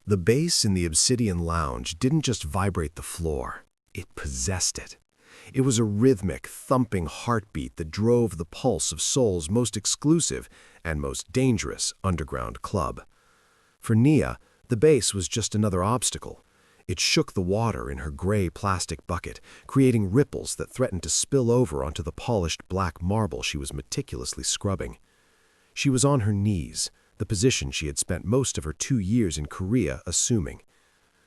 The bass in the Obsidian Lounge didn't just vibrate the floor, it possessed it. It was a rhythmic, thumping heartbeat that drove the pulse of Seoul's most exclusive and most dangerous underground club. For Nia, the bass was just another obstacle. It shook the water in her gray plastic bucket, creating ripples that threatened to spill over onto the polished black marble she was meticulously scrubbing. She was on her knees, the position she had spent most of her 2 years in Korea assuming.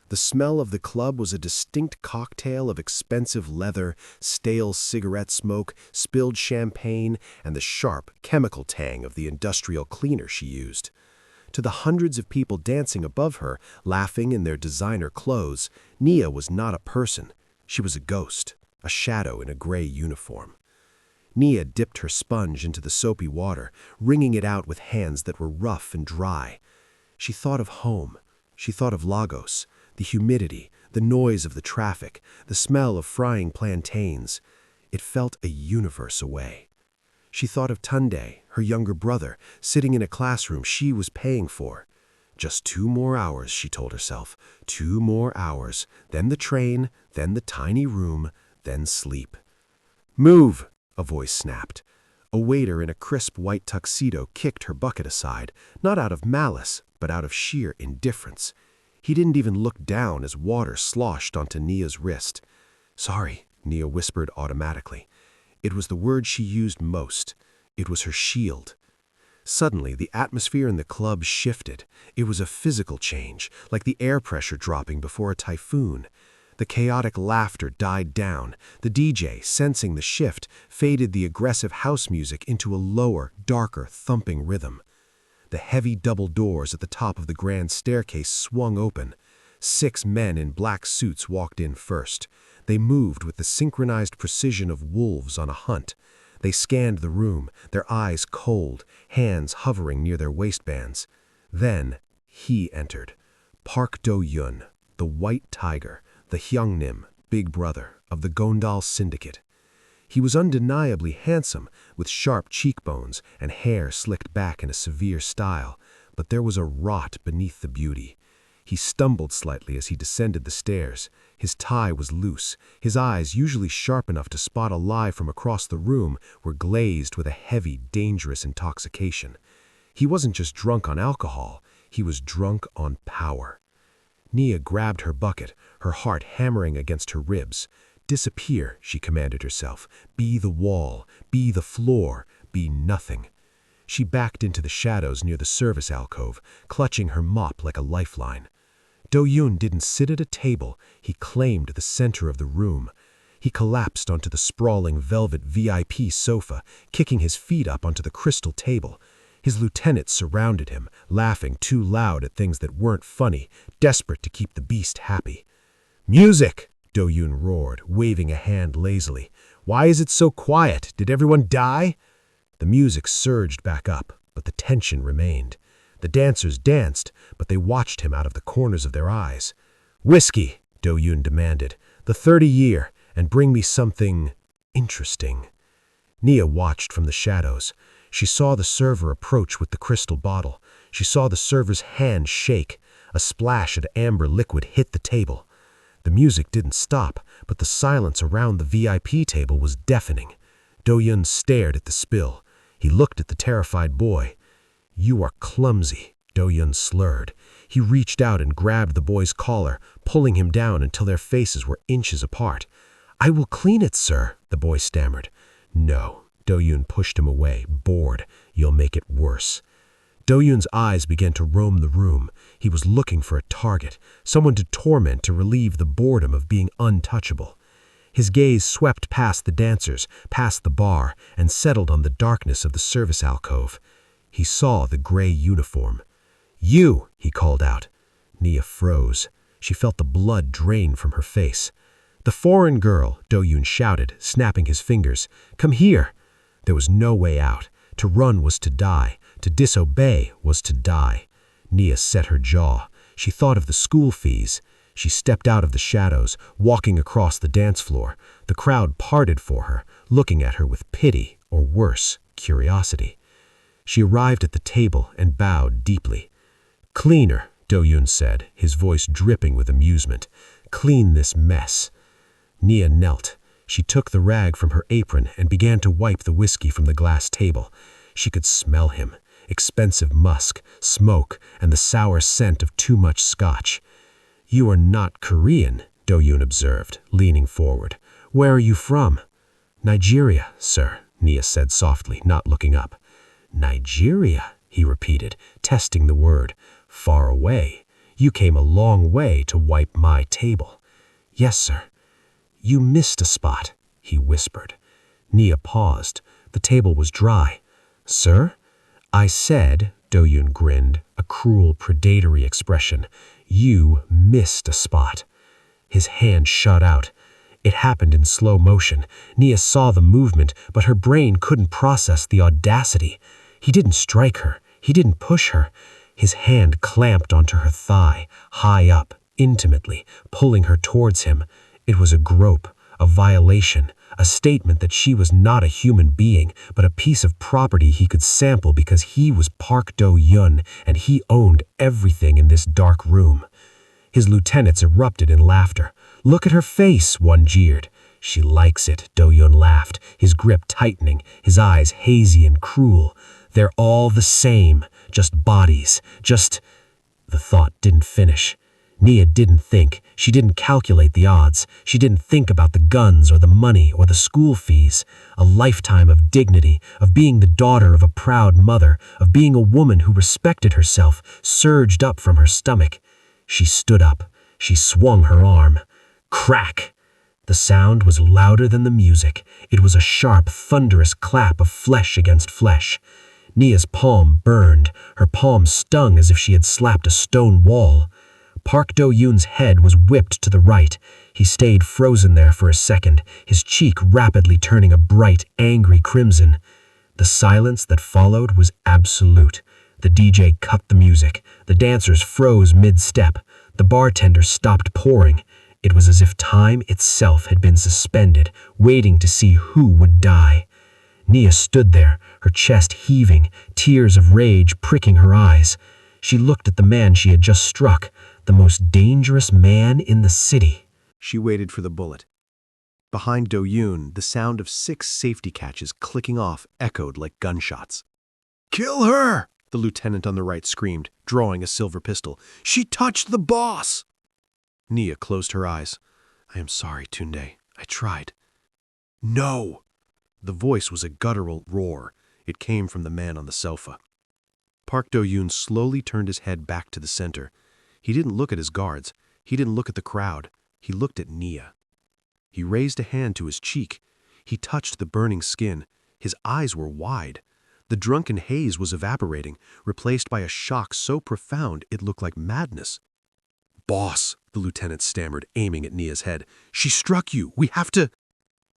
The smell of the club was a distinct cocktail of expensive leather, stale cigarette smoke, spilled champagne, and the sharp, chemical tang of the industrial cleaner she used. To the hundreds of people dancing above her, laughing in their designer clothes, Nia was not a person. She was a ghost, a shadow in a gray uniform. Nia dipped her sponge into the soapy water, wringing it out with hands that were rough and dry. She thought of home. She thought of Lagos, the humidity, the noise of the traffic, the smell of frying plantains. It felt a universe away. She thought of Tunde, her younger brother, sitting in a classroom she was paying for. Just 2 more hours, she told herself. 2 more hours, then the train, then the tiny room, then sleep. "Move!" a voice snapped. A waiter in a crisp white tuxedo kicked her bucket aside, not out of malice, but out of sheer indifference. He didn't even look down as water sloshed onto Nia's wrist. "Sorry," Nia whispered automatically. It was the word she used most. It was her shield. Suddenly, the atmosphere in the club shifted. It was a physical change, like the air pressure dropping before a typhoon. The chaotic laughter died down. The DJ, sensing the shift, faded the aggressive house music into a lower, darker, thumping rhythm. The heavy double doors at the top of the grand staircase swung open. 6 men in black suits walked in first. They moved with the synchronized precision of wolves on a hunt. They scanned the room, their eyes cold, hands hovering near their waistbands. Then he entered. Park Do-yun, the White Tiger, the Hyungnim, big brother, of the Geondal Syndicate. He was undeniably handsome, with sharp cheekbones and hair slicked back in a severe style, but there was a rot beneath the beauty. He stumbled slightly as he descended the stairs. His tie was loose. His eyes, usually sharp enough to spot a lie from across the room, were glazed with a heavy, dangerous intoxication. He wasn't just drunk on alcohol, he was drunk on power. Nia grabbed her bucket, her heart hammering against her ribs. "Disappear," she commanded herself. "Be the wall, be the floor, be nothing." She backed into the shadows near the service alcove, clutching her mop like a lifeline. Do-yun didn't sit at a table, he claimed the center of the room. He collapsed onto the sprawling velvet VIP sofa, kicking his feet up onto the crystal table. His lieutenants surrounded him, laughing too loud at things that weren't funny, desperate to keep the beast happy. "Music!" Do-yun roared, waving a hand lazily. "Why is it so quiet? Did everyone die?" The music surged back up, but the tension remained. The dancers danced, but they watched him out of the corners of their eyes. "Whiskey," Do-yun demanded, "the 30-year, and bring me something interesting." Nia watched from the shadows. She saw the server approach with the crystal bottle. She saw the server's hand shake. A splash of amber liquid hit the table. The music didn't stop, but the silence around the VIP table was deafening. Do-yun stared at the spill. He looked at the terrified boy. "You are clumsy," Do-yun slurred. He reached out and grabbed the boy's collar, pulling him down until their faces were inches apart. "I will clean it, sir," the boy stammered. "No." Do-yun pushed him away, bored. "You'll make it worse." Do-yun's eyes began to roam the room. He was looking for a target, someone to torment to relieve the boredom of being untouchable. His gaze swept past the dancers, past the bar, and settled on the darkness of the service alcove. He saw the gray uniform. "You!" he called out. Nia froze. She felt the blood drain from her face. "The foreign girl," Do-yun shouted, snapping his fingers. "Come here!" There was no way out. To run was to die. To disobey was to die. Nia set her jaw. She thought of the school fees. She stepped out of the shadows, walking across the dance floor. The crowd parted for her, looking at her with pity, or worse, curiosity. She arrived at the table and bowed deeply. "Cleaner," Do-yoon said, his voice dripping with amusement. "Clean this mess." Nia knelt. She took the rag from her apron and began to wipe the whiskey from the glass table. She could smell him. Expensive musk, smoke, and the sour scent of too much scotch. "You are not Korean," Do-yoon observed, leaning forward. "Where are you from?" "Nigeria, sir," Nia said softly, not looking up. "Nigeria," he repeated, testing the word. "Far away. You came a long way to wipe my table." "Yes, sir." "You missed a spot," he whispered. Nia paused. The table was dry. "Sir?" "I said," Do-yoon grinned, a cruel, predatory expression, "you missed a spot." His hand shot out. It happened in slow motion. Nia saw the movement, but her brain couldn't process the audacity. He didn't strike her. He didn't push her. His hand clamped onto her thigh, high up, intimately, pulling her towards him. It was a grope, a violation, a statement that she was not a human being, but a piece of property he could sample because he was Park Do-yoon and he owned everything in this dark room. His lieutenants erupted in laughter. "Look at her face," one jeered. "She likes it," Do-yoon laughed, his grip tightening, his eyes hazy and cruel. "They're all the same, just bodies, just—" The thought didn't finish. Nia didn't think. She didn't calculate the odds. She didn't think about the guns or the money or the school fees. A lifetime of dignity, of being the daughter of a proud mother, of being a woman who respected herself, surged up from her stomach. She stood up. She swung her arm. Crack! The sound was louder than the music. It was a sharp, thunderous clap of flesh against flesh. Nia's palm burned. Her palm stung as if she had slapped a stone wall. Park Do-yoon's head was whipped to the right. He stayed frozen there for a second, his cheek rapidly turning a bright, angry crimson. The silence that followed was absolute. The DJ cut the music. The dancers froze mid-step. The bartender stopped pouring. It was as if time itself had been suspended, waiting to see who would die. Nia stood there, her chest heaving, tears of rage pricking her eyes. She looked at the man she had just struck, the most dangerous man in the city. She waited for the bullet. Behind Do-yoon, the sound of 6 safety catches clicking off echoed like gunshots. "Kill her!" the lieutenant on the right screamed, drawing a silver pistol. "She touched the boss!" Nia closed her eyes. "I am sorry, Tunde. I tried." "No!" The voice was a guttural roar. It came from the man on the sofa. Park Do-yoon slowly turned his head back to the center. He didn't look at his guards. He didn't look at the crowd. He looked at Nia. He raised a hand to his cheek. He touched the burning skin. His eyes were wide. The drunken haze was evaporating, replaced by a shock so profound it looked like madness. "Boss," the lieutenant stammered, aiming at Nia's head. "She struck you. We have to—"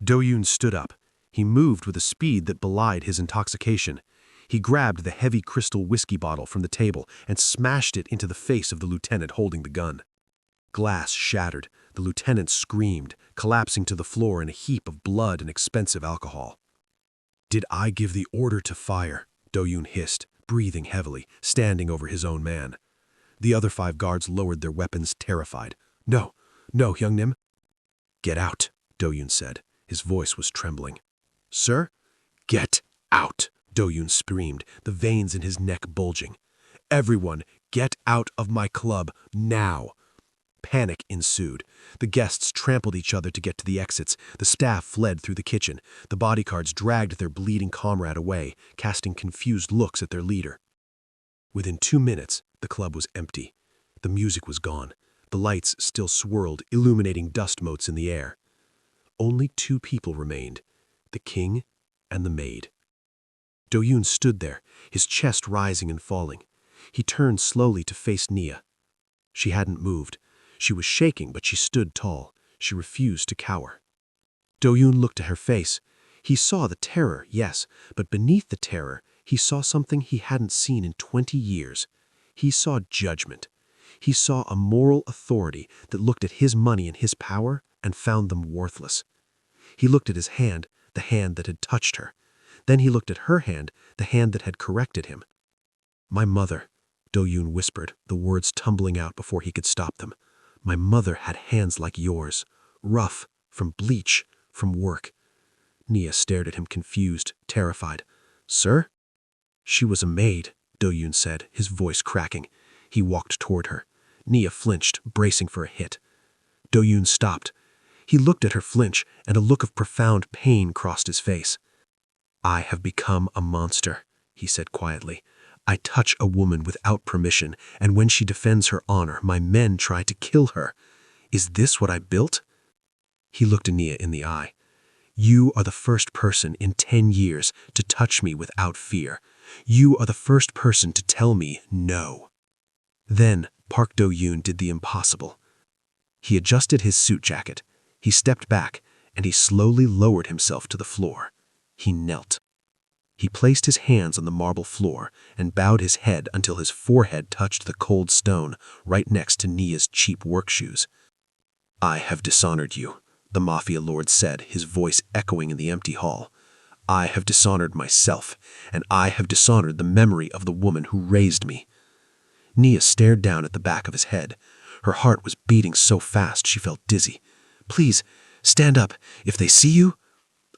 Do-yoon stood up. He moved with a speed that belied his intoxication. He grabbed the heavy crystal whiskey bottle from the table and smashed it into the face of the lieutenant holding the gun. Glass shattered. The lieutenant screamed, collapsing to the floor in a heap of blood and expensive alcohol. "Did I give the order to fire?" Do-yoon hissed, breathing heavily, standing over his own man. The other 5 guards lowered their weapons, terrified. "No, no, Young Nim." "Get out," Do-yoon said. His voice was trembling. "Sir?" "Get out," Do-yoon screamed, the veins in his neck bulging. "Everyone, get out of my club, now." Panic ensued. The guests trampled each other to get to the exits. The staff fled through the kitchen. The bodyguards dragged their bleeding comrade away, casting confused looks at their leader. Within 2 minutes, the club was empty. The music was gone. The lights still swirled, illuminating dust motes in the air. Only 2 people remained, the king and the maid. Do-yoon stood there, his chest rising and falling. He turned slowly to face Nia. She hadn't moved. She was shaking, but she stood tall. She refused to cower. Do-yoon looked at her face. He saw the terror, yes, but beneath the terror, he saw something he hadn't seen in 20 years. He saw judgment. He saw a moral authority that looked at his money and his power and found them worthless. He looked at his hand, the hand that had touched her. Then he looked at her hand, the hand that had corrected him. "My mother, Do-yoon whispered, the words tumbling out before he could stop them. My mother had hands like yours, rough, from bleach, from work. Nia stared at him confused, terrified. Sir? She was a maid, Do-yoon said, his voice cracking. He walked toward her. Nia flinched, bracing for a hit. Do-yoon stopped. He looked at her flinch, and a look of profound pain crossed his face. I have become a monster, he said quietly. I touch a woman without permission, and when she defends her honor, my men try to kill her. Is this what I built? He looked Nia in the eye. You are the first person in 10 years to touch me without fear. You are the first person to tell me no. Then Park Do-yoon did the impossible. He adjusted his suit jacket. He stepped back, and he slowly lowered himself to the floor. He knelt. He placed his hands on the marble floor and bowed his head until his forehead touched the cold stone right next to Nia's cheap work shoes. I have dishonored you, the Mafia Lord said, his voice echoing in the empty hall. I have dishonored myself, and I have dishonored the memory of the woman who raised me. Nia stared down at the back of his head. Her heart was beating so fast she felt dizzy. Please, stand up. If they see you...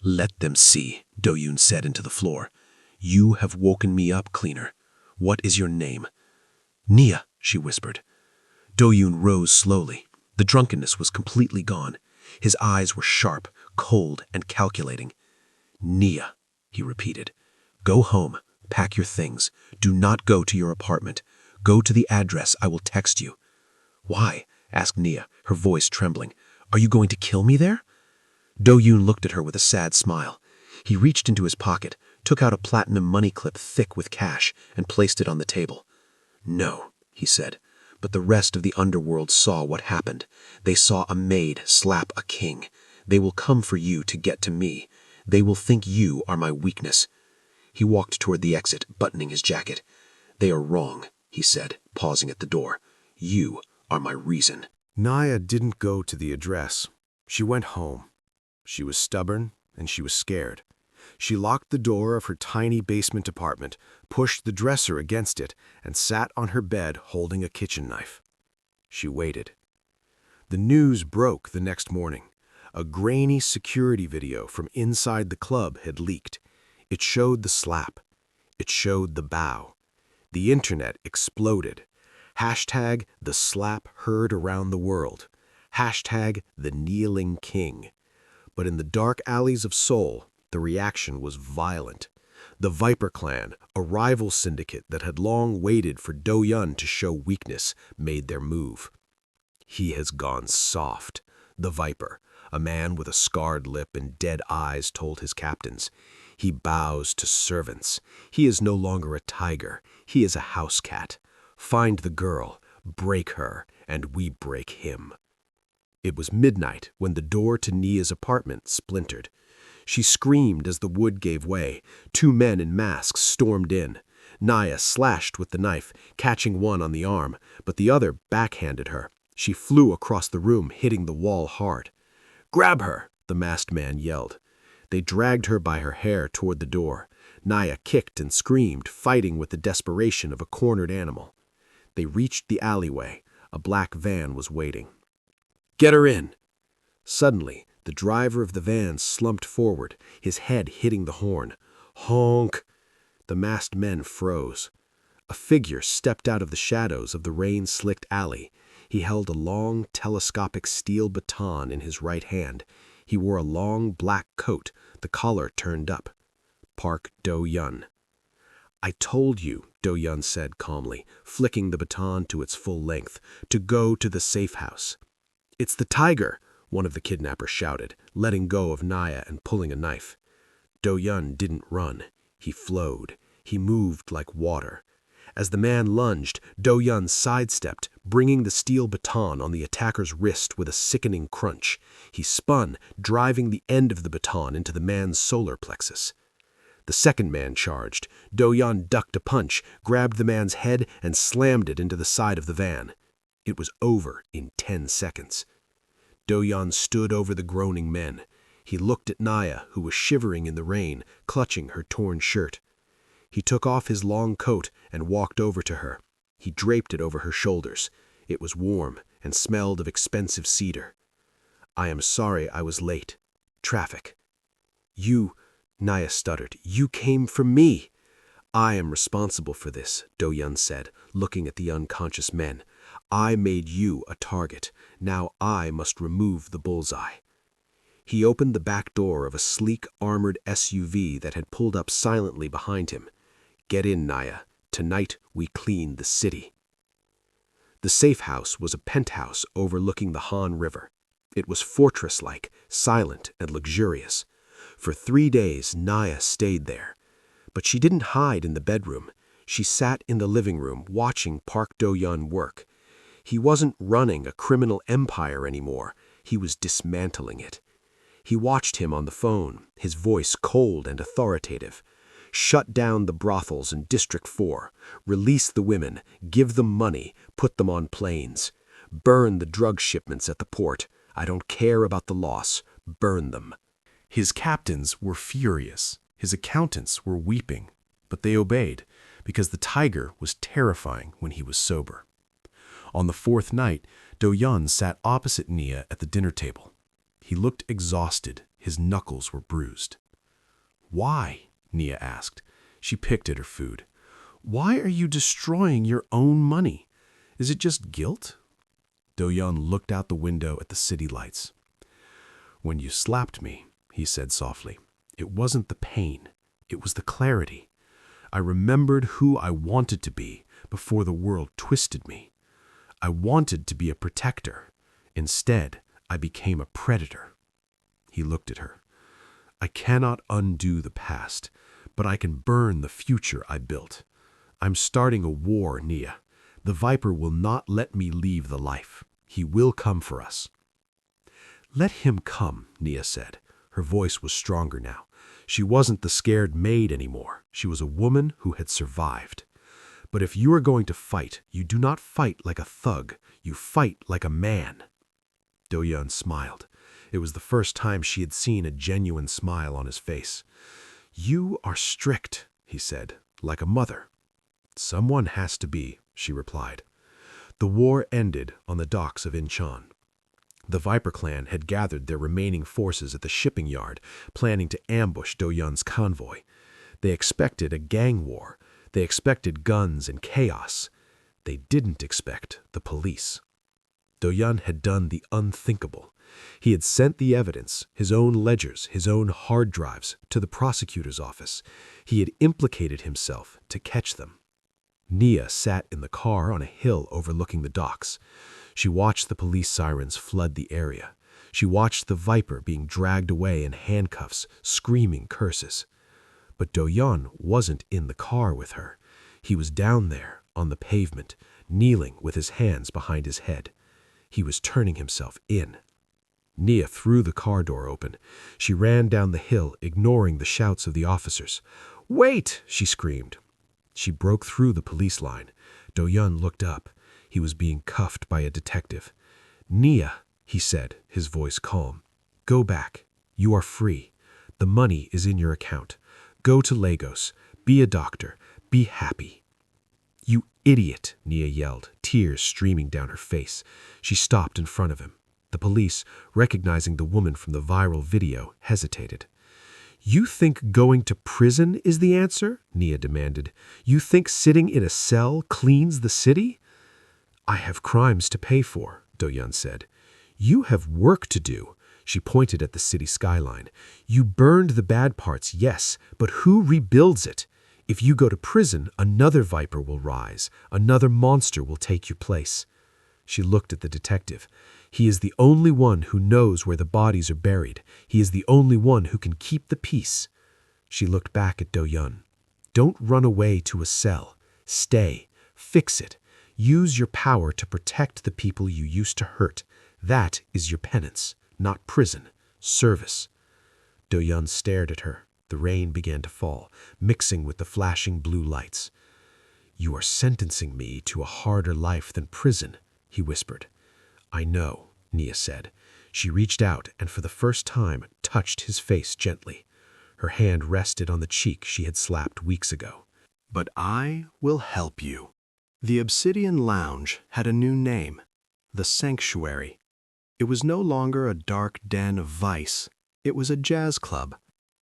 Let them see, Do-yoon said into the floor. You have woken me up, cleaner. What is your name? Nia, she whispered. Do-yoon rose slowly. The drunkenness was completely gone. His eyes were sharp, cold, and calculating. Nia, he repeated. Go home. Pack your things. Do not go to your apartment. Go to the address I will text you. Why? Asked Nia, her voice trembling. Are you going to kill me there? Do-yoon looked at her with a sad smile. He reached into his pocket, took out a platinum money clip thick with cash, and placed it on the table. No, he said, but the rest of the underworld saw what happened. They saw a maid slap a king. They will come for you to get to me. They will think you are my weakness. He walked toward the exit, buttoning his jacket. They are wrong, he said, pausing at the door. You are my reason. Nia didn't go to the address. She went home. She was stubborn, and she was scared. She locked the door of her tiny basement apartment, pushed the dresser against it, and sat on her bed holding a kitchen knife. She waited. The news broke the next morning. A grainy security video from inside the club had leaked. It showed the slap. It showed the bow. The internet exploded. Hashtag the slap heard around the world. Hashtag the kneeling king. But in the dark alleys of Seoul, the reaction was violent. The Viper clan, a rival syndicate that had long waited for Do-yoon to show weakness, made their move. He has gone soft, the Viper, a man with a scarred lip and dead eyes, told his captains. He bows to servants. He is no longer a tiger. He is a house cat. Find the girl, break her, and we break him. It was midnight when the door to Nia's apartment splintered. She screamed as the wood gave way. 2 men in masks stormed in. Nia slashed with the knife, catching one on the arm, but the other backhanded her. She flew across the room, hitting the wall hard. Grab her, the masked man yelled. They dragged her by her hair toward the door. Nia kicked and screamed, fighting with the desperation of a cornered animal. They reached the alleyway. A black van was waiting. Get her in! Suddenly, the driver of the van slumped forward, his head hitting the horn. Honk! The masked men froze. A figure stepped out of the shadows of the rain-slicked alley. He held a long, telescopic steel baton in his right hand. He wore a long, black coat, the collar turned up. Park Do-yoon. I told you, Do-yoon said calmly, flicking the baton to its full length, to go to the safe house. It's the tiger, one of the kidnappers shouted, letting go of Nia and pulling a knife. Do-yoon didn't run. He flowed. He moved like water. As the man lunged, Do-yoon sidestepped, bringing the steel baton on the attacker's wrist with a sickening crunch. He spun, driving the end of the baton into the man's solar plexus. The second man charged. Do-yoon ducked a punch, grabbed the man's head, and slammed it into the side of the van. It was over in 10 seconds. Do-yoon stood over the groaning men. He looked at Nia, who was shivering in the rain, clutching her torn shirt. He took off his long coat and walked over to her. He draped it over her shoulders. It was warm and smelled of expensive cedar. "I am sorry I was late. Traffic." "You," Naya stuttered, "you came for me." "I am responsible for this," Do-yeon said, looking at the unconscious men. "I made you a target. Now I must remove the bullseye." He opened the back door of a sleek, armored SUV that had pulled up silently behind him. "Get in, Naya. Tonight we clean the city." The safe house was a penthouse overlooking the Han River. It was fortress-like, silent and luxurious. For 3 days, Naya stayed there. But she didn't hide in the bedroom. She sat in the living room watching Park Do-yeon work. He wasn't running a criminal empire anymore. He was dismantling it. He watched him on the phone, his voice cold and authoritative. "Shut down the brothels in District 4. Release the women. Give them money. Put them on planes. Burn the drug shipments at the port. I don't care about the loss. Burn them." His captains were furious. His accountants were weeping. But they obeyed, because the tiger was terrifying when he was sober. On the 4th night, Do-yeon sat opposite Nia at the dinner table. He looked exhausted. His knuckles were bruised. "Why?" Nia asked. She picked at her food. "Why are you destroying your own money? Is it just guilt?" Do-yeon looked out the window at the city lights. "When you slapped me," he said softly, "it wasn't the pain. It was the clarity. I remembered who I wanted to be before the world twisted me. I wanted to be a protector. Instead, I became a predator." He looked at her. "I cannot undo the past, but I can burn the future I built. I'm starting a war, Nia. The Viper will not let me leave the life. He will come for us." "Let him come," Nia said. Her voice was stronger now. She wasn't the scared maid anymore. She was a woman who had survived. "But if you are going to fight, you do not fight like a thug. You fight like a man." Do-yeon smiled. It was the first time she had seen a genuine smile on his face. "You are strict," he said, "like a mother." "Someone has to be," she replied. The war ended on the docks of Incheon. The Viper clan had gathered their remaining forces at the shipping yard, planning to ambush Do-yeon's convoy. They expected a gang war. They expected guns and chaos. They didn't expect the police. Do-yeon had done the unthinkable. He had sent the evidence, his own ledgers, his own hard drives, to the prosecutor's office. He had implicated himself to catch them. Nia sat in the car on a hill overlooking the docks. She watched the police sirens flood the area. She watched the Viper being dragged away in handcuffs, screaming curses. But Do-yeon wasn't in the car with her. He was down there, on the pavement, kneeling with his hands behind his head. He was turning himself in. Nia threw the car door open. She ran down the hill, ignoring the shouts of the officers. "Wait!" she screamed. She broke through the police line. Do-yeon looked up. He was being cuffed by a detective. "Nia," he said, his voice calm, "go back. You are free. The money is in your account. Go to Lagos. Be a doctor. Be happy." "You idiot," Nia yelled, tears streaming down her face. She stopped in front of him. The police, recognizing the woman from the viral video, hesitated. "You think going to prison is the answer?" Nia demanded. "You think sitting in a cell cleans the city?" "I have crimes to pay for," Do-yeon said. "You have work to do." She pointed at the city skyline. "You burned the bad parts, yes, but who rebuilds it? If you go to prison, another Viper will rise. Another monster will take your place." She looked at the detective. "He is the only one who knows where the bodies are buried. He is the only one who can keep the peace." She looked back at Do-yeon. "Don't run away to a cell. Stay. Fix it. Use your power to protect the people you used to hurt. That is your penance, not prison. Service." Do-yeon stared at her. The rain began to fall, mixing with the flashing blue lights. "You are sentencing me to a harder life than prison," he whispered. "I know," Nia said. She reached out and for the first time touched his face gently. Her hand rested on the cheek she had slapped weeks ago. "But I will help you." The Obsidian Lounge had a new name, the Sanctuary. It was no longer a dark den of vice. It was a jazz club.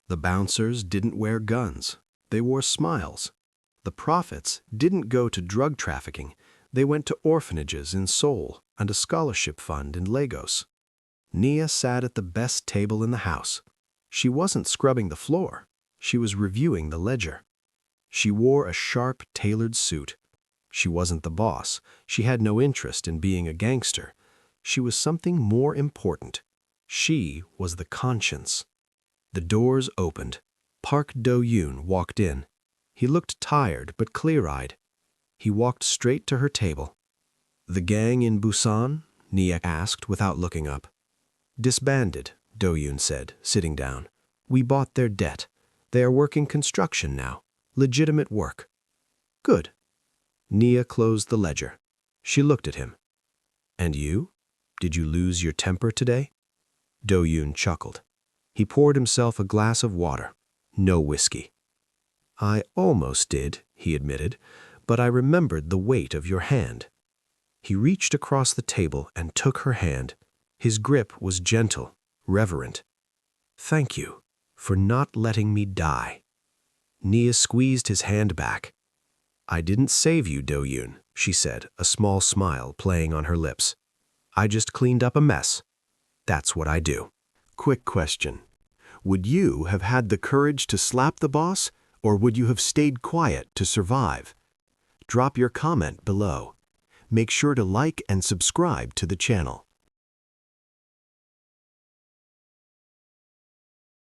The bouncers didn't wear guns. They wore smiles. The profits didn't go to drug trafficking. They went to orphanages in Seoul and a scholarship fund in Lagos. Nia sat at the best table in the house. She wasn't scrubbing the floor. She was reviewing the ledger. She wore a sharp, tailored suit. She wasn't the boss. She had no interest in being a gangster. She was something more important. She was the conscience. The doors opened. Park Do-yoon walked in. He looked tired but clear-eyed. He walked straight to her table. "The gang in Busan?" Nia asked without looking up. "Disbanded," Do-yoon said, sitting down. "We bought their debt. They are working construction now. Legitimate work." "Good." Nia closed the ledger. She looked at him. "And you? Did you lose your temper today?" Do-yoon chuckled. He poured himself a glass of water. No whiskey. "I almost did," he admitted, "but I remembered the weight of your hand." He reached across the table and took her hand. His grip was gentle, reverent. "Thank you for not letting me die." Nia squeezed his hand back. "I didn't save you, Do-yoon," she said, a small smile playing on her lips. "I just cleaned up a mess. That's what I do." Quick question. Would you have had the courage to slap the boss, or would you have stayed quiet to survive? Drop your comment below. Make sure to like and subscribe to the channel.